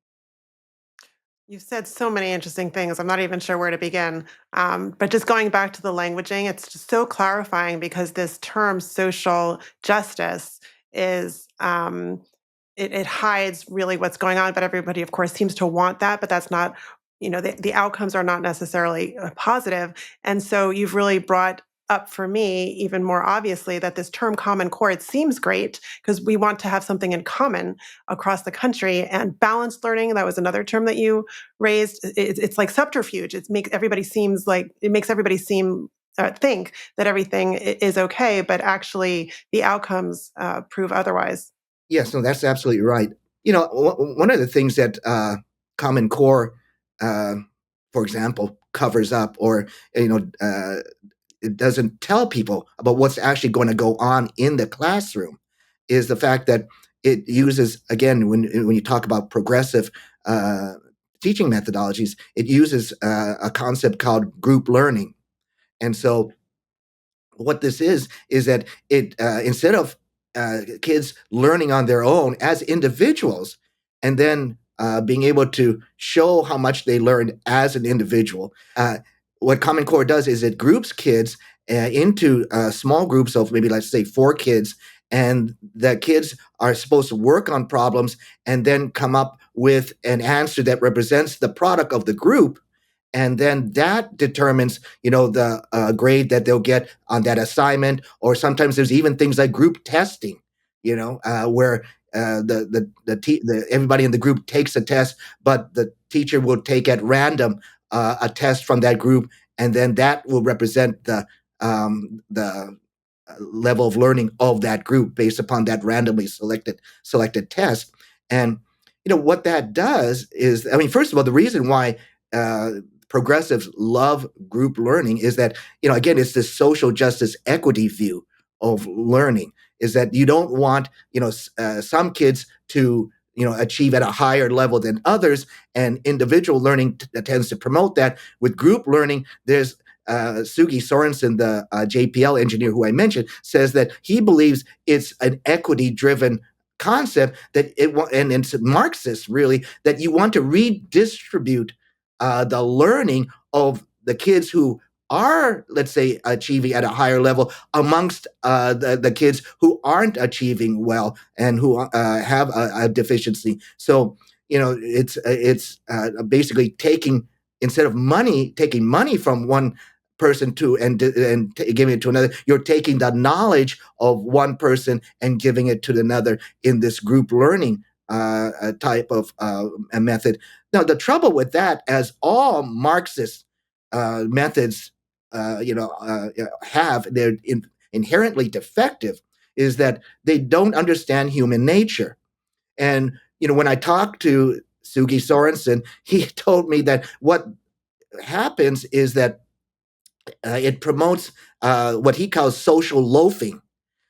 [SPEAKER 3] You've said so many interesting things. I'm not even sure where to begin. But just going back to the languaging, it's just so clarifying because this term social justice is it hides really what's going on, but everybody, of course, seems to want that, but that's not, the outcomes are not necessarily positive. And so you've really brought up for me even more obviously that this term common core, it seems great because we want to have something in common across the country. And balanced learning, that was another term that you raised. It's like subterfuge. It makes everybody seem think that everything is okay, but actually the outcomes prove otherwise.
[SPEAKER 1] Yes, no, that's absolutely right. One of the things that Common Core, uh, for example, covers up, or it doesn't tell people about what's actually going to go on in the classroom, is the fact that it uses, again, when you talk about progressive teaching methodologies, it uses a concept called group learning. And so what this is that it instead of kids learning on their own as individuals and then being able to show how much they learned as an individual, what Common Core does is it groups kids into small groups of maybe, let's say, 4 kids, and the kids are supposed to work on problems and then come up with an answer that represents the product of the group, and then that determines the grade that they'll get on that assignment. Or sometimes there's even things like group testing, where everybody in the group takes a test, but the teacher will take at random a test from that group, and then that will represent the level of learning of that group based upon that randomly selected test. And what that does is, I mean, first of all, the reason why uh, progressives love group learning is that, again, it's this social justice equity view of learning, is that you don't want, some kids to, achieve at a higher level than others, and individual learning tends to promote that. With group learning, there's Sugi Sorensen, the JPL engineer who I mentioned, says that he believes it's an equity-driven concept, that and it's Marxist, really, that you want to redistribute the learning of the kids who are, let's say, achieving at a higher level amongst the kids who aren't achieving well and who have a deficiency. So, it's basically instead of taking money from one person giving it to another, you're taking the knowledge of one person and giving it to another in this group learning type of a method. Now, the trouble with that, as all Marxist methods, they're inherently defective, is that they don't understand human nature. And when I talked to Sugi Sorensen, he told me that what happens is that it promotes what he calls social loafing,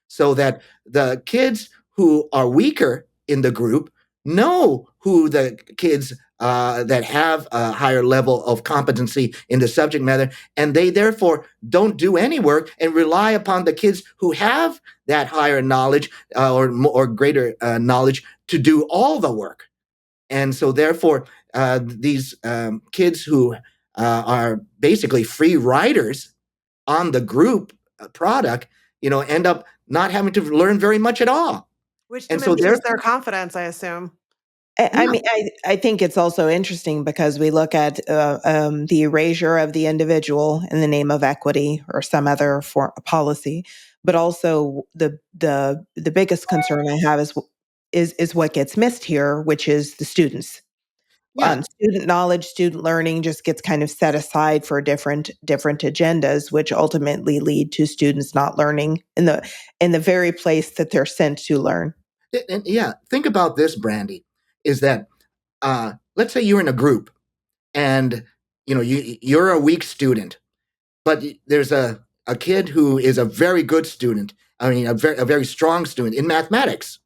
[SPEAKER 1] so that the kids who are weaker in the group know who the kids that have a higher level of competency in the subject matter, and they therefore don't do any work and rely upon the kids who have that higher knowledge or greater knowledge to do all the work. And so therefore these kids who are basically free riders on the group product, end up not having to learn very much at all.
[SPEAKER 3] Which
[SPEAKER 1] And so
[SPEAKER 3] diminishes their confidence, I assume.
[SPEAKER 2] I mean, I think it's also interesting because we look at the erasure of the individual in the name of equity or some other policy, but also the biggest concern I have is what gets missed here, which is the students.
[SPEAKER 1] yeah,
[SPEAKER 2] Student knowledge, student learning just gets kind of set aside for different agendas, which ultimately lead to students not learning in the very place that they're sent to learn.
[SPEAKER 1] yeah, think about this, Brandy, is that let's say you're in a group, and you're a weak student, but there's a kid who is a very good student. I mean, a very strong student in mathematics.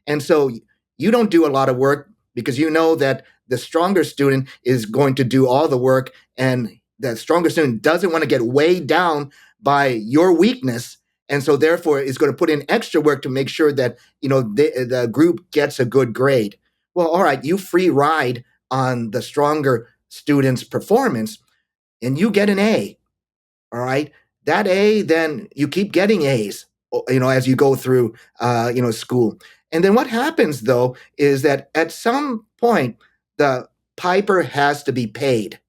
[SPEAKER 1] And so you don't do a lot of work because you know that the stronger student is going to do all the work, and the stronger student doesn't want to get weighed down by your weakness. And so therefore is going to put in extra work to make sure that the group gets a good grade. Well, all right, you free ride on the stronger student's performance and you get an A. All right, that A, then you keep getting A's, as you go through school. And then what happens though is that at some point the piper has to be paid,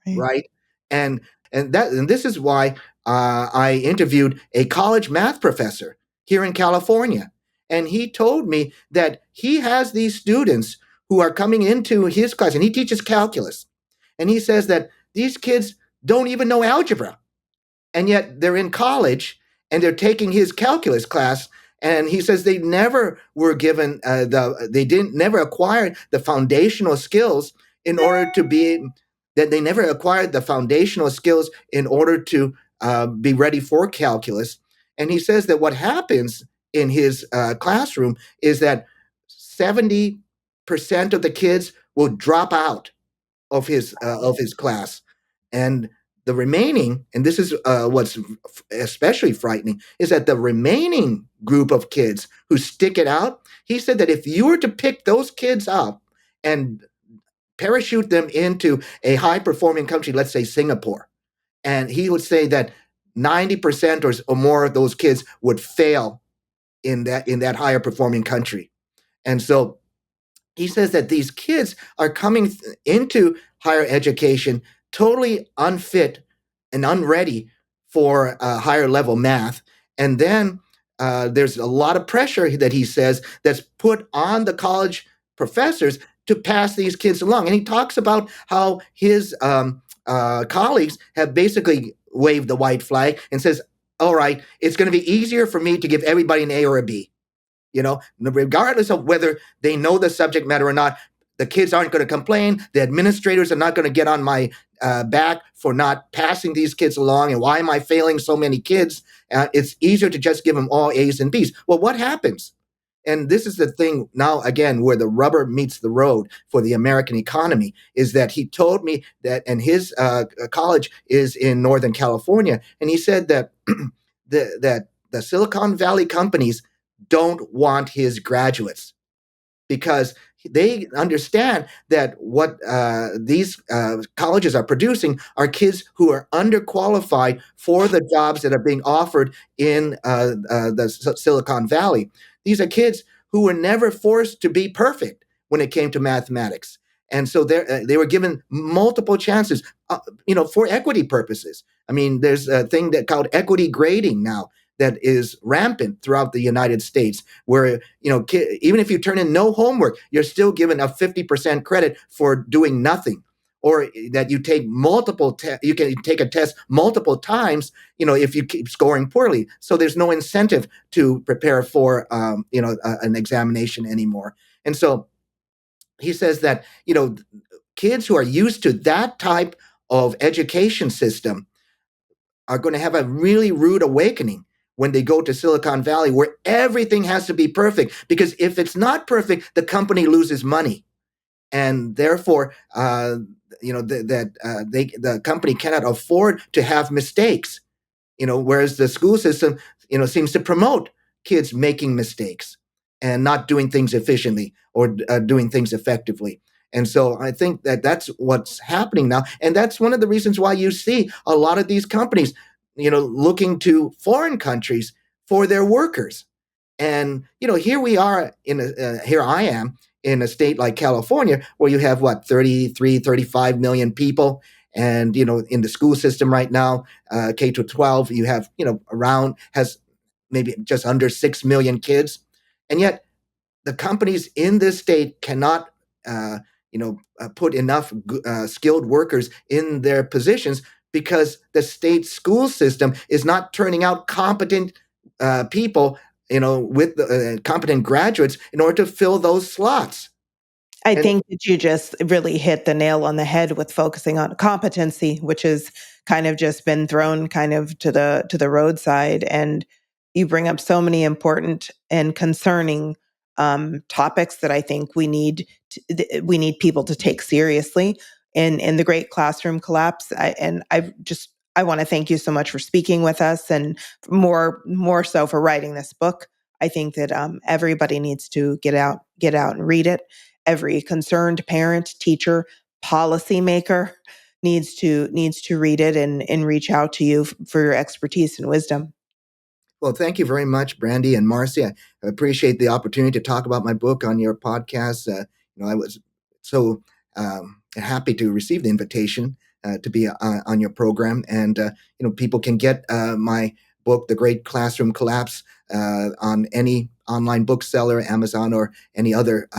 [SPEAKER 2] Right.
[SPEAKER 1] right? And this is why I interviewed a college math professor here in California, and he told me that he has these students who are coming into his class, and he teaches calculus, and he says that these kids don't even know algebra, and yet they're in college and they're taking his calculus class. And he says they never were given they didn't never acquire the foundational skills in order to be that they never acquired the foundational skills in order to be ready for calculus. And he says that what happens in his classroom is that 70% of the kids will drop out of his class, and the remaining, and this is what's especially frightening, is that the remaining group of kids who stick it out, he said that if you were to pick those kids up and parachute them into a high performing country, let's say Singapore, and he would say that 90% or more of those kids would fail in that higher performing country. And so he says that these kids are coming into higher education totally unfit and unready for higher level math. And then there's a lot of pressure that he says that's put on the college professors to pass these kids along. And he talks about how his colleagues have basically waved the white flag and says, all right, it's going to be easier for me to give everybody an A or a B. Regardless of whether they know the subject matter or not, the kids aren't going to complain. The administrators are not going to get on my back for not passing these kids along. And why am I failing so many kids? It's easier to just give them all A's and B's. Well, what happens? And this is the thing now, again, where the rubber meets the road for the American economy, is that he told me that, and his college is in Northern California, and he said that that the Silicon Valley companies don't want his graduates because they understand that what these colleges are producing are kids who are underqualified for the jobs that are being offered in the Silicon Valley. These are kids who were never forced to be perfect when it came to mathematics. And so they were given multiple chances, for equity purposes. I mean, there's a thing that called equity grading now that is rampant throughout the United States, where even if you turn in no homework, you're still given a 50% credit for doing nothing, or that you take you can take a test multiple times, if you keep scoring poorly. So there's no incentive to prepare for an examination anymore. And so he says that kids who are used to that type of education system are going to have a really rude awakening when they go to Silicon Valley, where everything has to be perfect. Because if it's not perfect, the company loses money, and therefore, the company cannot afford to have mistakes. Whereas the school system, seems to promote kids making mistakes and not doing things efficiently or doing things effectively. And so I think that that's what's happening now. And that's one of the reasons why you see a lot of these companies, looking to foreign countries for their workers. And, here we are here I am in a state like California, where you have 33, 35 million people. And, in the school system right now, K to 12, you have, has maybe just under 6 million kids. And yet the companies in this state cannot, put enough skilled workers in their positions because the state school system is not turning out competent people, with competent graduates in order to fill those slots.
[SPEAKER 2] I
[SPEAKER 1] And
[SPEAKER 2] think that you just really hit the nail on the head with focusing on competency, which has kind of just been thrown kind of to the roadside. And you bring up so many important and concerning topics that I think we need people to take seriously in the Great Classroom Collapse. I want to thank you so much for speaking with us, and more so for writing this book. I think that everybody needs to get out and read it. Every concerned parent, teacher, policymaker needs to read it and reach out to you for your expertise and wisdom.
[SPEAKER 1] well, thank you very much, Brandy and Marcy. I appreciate the opportunity to talk about my book on your podcast. I was so happy to receive the invitation to be on your program, and people can get my book, The Great Classroom Collapse, on any online bookseller, Amazon, or any other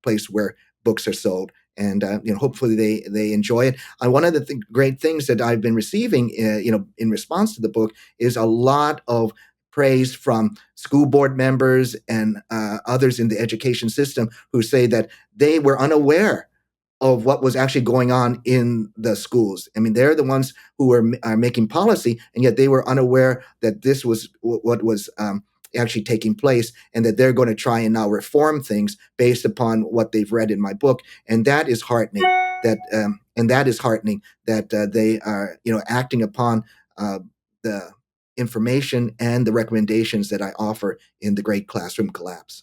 [SPEAKER 1] place where books are sold. And hopefully they enjoy it. One of the great things that I've been receiving, in response to the book, is a lot of praise from school board members and others in the education system who say that they were unaware of what was actually going on in the schools. I mean, they're the ones who are making policy, and yet they were unaware that this was what was actually taking place, and that they're going to try and now reform things based upon what they've read in my book. And that is heartening. That And that is heartening that they are, acting upon the information and the recommendations that I offer in the Great Classroom Collapse.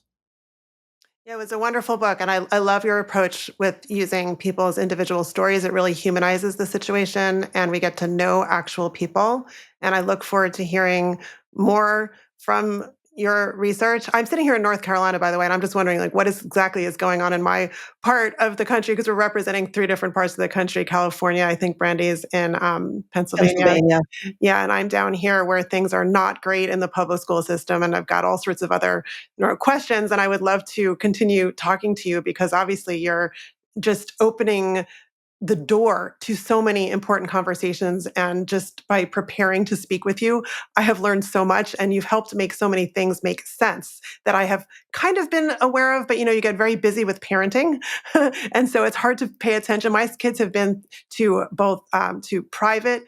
[SPEAKER 3] Yeah, it was a wonderful book. And I love your approach with using people's individual stories. It really humanizes the situation and we get to know actual people. And I look forward to hearing more from your research. I'm sitting here in North Carolina, by the way, and I'm just wondering, like, what is exactly is going on in my part of the country because we're representing three different parts of the country. California, I think Brandy's in Pennsylvania.
[SPEAKER 2] Pennsylvania.
[SPEAKER 3] Yeah, and I'm down here where things are not great in the public school system, and I've got all sorts of other questions. And I would love to continue talking to you because obviously you're just opening the door to so many important conversations. And just by preparing to speak with you, I have learned so much and you've helped make so many things make sense that I have kind of been aware of, but you get very busy with parenting. And so it's hard to pay attention. My kids have been to both to private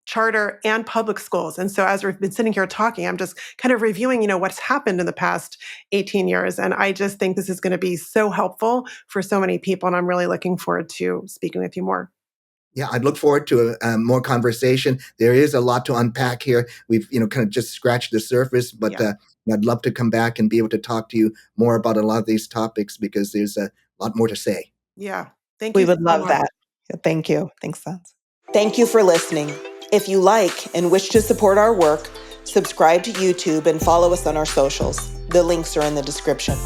[SPEAKER 3] charter and public schools. And so as we've been sitting here talking, I'm just kind of reviewing, what's happened in the past 18 years. And I just think this is going to be so helpful for so many people. And I'm really looking forward to speaking with you more.
[SPEAKER 1] Yeah, I'd look forward to more conversation. There is a lot to unpack here. We've, kind of just scratched the surface, but
[SPEAKER 3] Yeah.
[SPEAKER 1] I'd love to come back and be able to talk to you more about a lot of these topics because there's a lot more to say.
[SPEAKER 3] Yeah. Thank
[SPEAKER 2] We
[SPEAKER 3] you
[SPEAKER 2] would
[SPEAKER 3] so
[SPEAKER 2] love
[SPEAKER 3] much.
[SPEAKER 2] that. Thank you. Thanks, Sons. Thank you for listening. If you like and wish to support our work, subscribe to YouTube and follow us on our socials. The links are in the description.